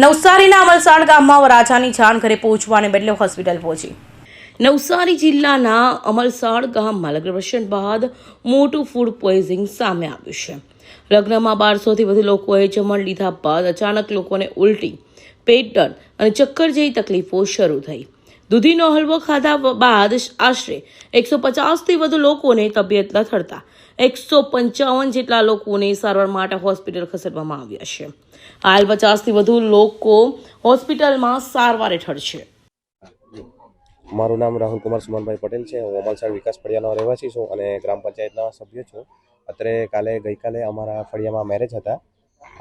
નવસારીના અમલસાડ ગામમાં વરાછાની જાણ ઘરે પહોંચવાને બદલે હોસ્પિટલ પહોંચી. નવસારી જિલ્લાના અમલસાડ ગામમાં લગ્ન પ્રસંગ બાદ મોટું ફૂડ પોઈઝનિંગ સામે આવ્યું છે. લગ્નમાં 1200થી વધુ લોકોએ જમણ લીધા બાદ અચાનક લોકોને ઉલટી, પેટ દર્દ અને ચક્કર જેવી તકલીફો શરૂ થઈ. દૂધીનો હલવો ખાધા બાદ આશરે 150થી વધુ લોકોને તબિયત લથડતા 155 જેટલા લોકોને સારવાર માટે હોસ્પિટલ ખસેડવામાં આવ્યા છે. હાલ 50થી વધુ લોકો હોસ્પિટલમાં સારવાર હેઠળ છે. મારું નામ રાહુલ કુમાર સુમનભાઈ પટેલ છે. હું અમલસાડ વિકાસ ફળિયાનો રહેવાસી છું અને ગ્રામ પંચાયતના સભ્ય છું. અત્યારે ગઈકાલે અમારા ફળિયામાં મેરેજ હતા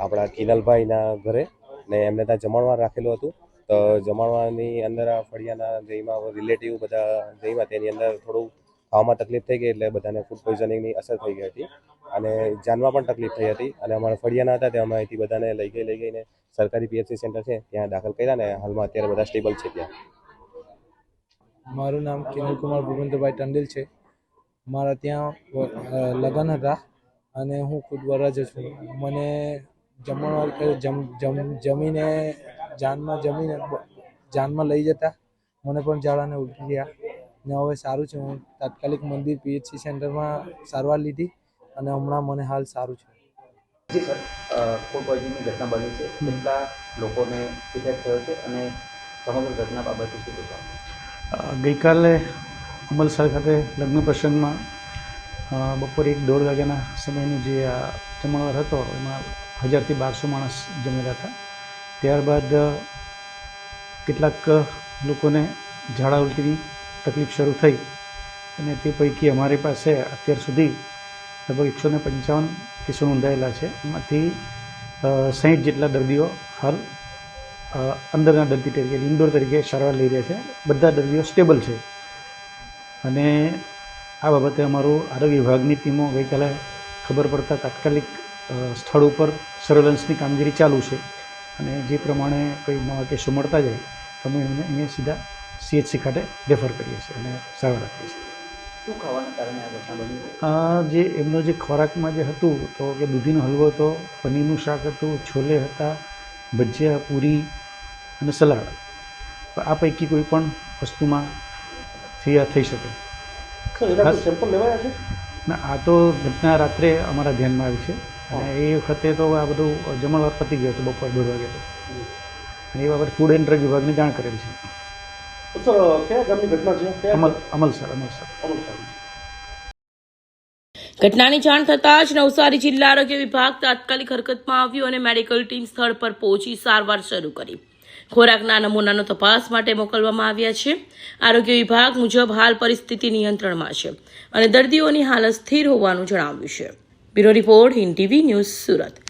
આપણા કિનલભાઈના ઘરે, ને એમને ત્યાં જમણવાર રાખેલું હતું. તો જમણવારની અંદર ફળિયાના જઈમાં રિલેટિવ બધા જઈમાં તેની અંદર થોડું ખાવામાં તકલીફ થઈ ગઈ, એટલે બધાને ફૂડ પોઈઝનિંગની અસર થઈ ગઈ હતી અને જાનમાં પણ તકલીફ થઈ હતી. અને અમારા ફળિયાના હતા તે અમે અહીંથી બધાને લઈ ગઈને સરકારી પીએચસી સેન્ટર છે ત્યાં દાખલ કર્યા ને હાલમાં અત્યારે બધા સ્ટેબલ છે ત્યાં. મારું નામ કિનલકુમાર ભૂપેન્દ્રભાઈ ટંડેલ છે. મારા ત્યાં લગ્ન હતા અને હું ખુદ વરરાજ છું. મને જમીને જાનમાં લઈ જતા મને પણ ઝાડાને ઉલટી ગયા ને હવે સારું છે. હું તાત્કાલિક મંદિર પીએચસી સેન્ટરમાં સારવાર લીધી અને હમણાં મને હાલ સારું છે. જી સર, ફૂડ પોઈઝનિંગની ઘટના બની છે, કેટલા લોકોને ઇફેક્ટ થયો છે અને સમગ્ર ઘટના બાબતે શું કહેશો? ગઈકાલે અમલસાડ ખાતે લગ્ન પ્રસંગમાં બપોરે 1-1:30 વાગ્યાના સમયનું જે આ જમણવાર હતો એમાં 1000થી 1200 માણસ જમેલા હતા. ત્યારબાદ કેટલાક લોકોને ઝાડા ઉલટીની તકલીફ શરૂ થઈ અને તે પૈકી અમારી પાસે અત્યાર સુધી લગભગ 155 કેસો નોંધાયેલા છે. એમાંથી 60 જેટલા દર્દીઓ હાલ અંદરના દર્દી તરીકે ઇન્ડોર તરીકે સારવાર લઈ રહ્યા છે. બધા દર્દીઓ સ્ટેબલ છે અને આ બાબતે અમારું આરોગ્ય વિભાગની ટીમો ગઈકાલે ખબર પડતા તાત્કાલિક સ્થળ ઉપર સર્વેલન્સની કામગીરી ચાલુ છે અને જે પ્રમાણે કોઈ નવા કેસો મળતા જાય અમે એમને અહીંયા સીધા CHC ખાતે રેફર કરીએ છીએ અને સારવાર આપીએ છીએ. શું ખાવાના કારણે આ ઘટના બની? જે એમનો જે ખોરાકમાં જે હતું તો કે દૂધીનો હલવો હતો, પનીરનું શાક હતું, છોલે હતા, ભજીયા, પૂરી અને સલાડ. આ પૈકી કોઈ પણ વસ્તુમાં થઈ શકે. સેમ્પલ લેવાયા છે? ના, આ તો ઘટના રાત્રે અમારા ધ્યાનમાં આવી છે અને એ વખતે તો આ બધું જમણવાર પતી ગયો હતો બપોર 2 વાગે તો, અને એ બાબતે ફૂડ એન્ડ ડ્રગ વિભાગને જાણ કરેલ છે. સર, કયા ગામની ઘટના છે? અમલસાડ. ઘટનાની જાણ થતાં જ નવસારી જિલ્લા આરોગ્ય વિભાગ તાત્કાલિક હરકતમાં આવ્યું અને મેડિકલ ટીમ સ્થળ પર પહોંચી સારવાર શરૂ કરી. ખોરાકના નમૂનાનો તપાસ માટે મોકલવામાં આવ્યા છે. આરોગ્ય વિભાગ મુજબ હાલ પરિસ્થિતિ નિયંત્રણમાં છે અને દર્દીઓની હાલત સ્થિર હોવાનું જણાવ્યું છે. Bureau report, Hind TV news, Surat.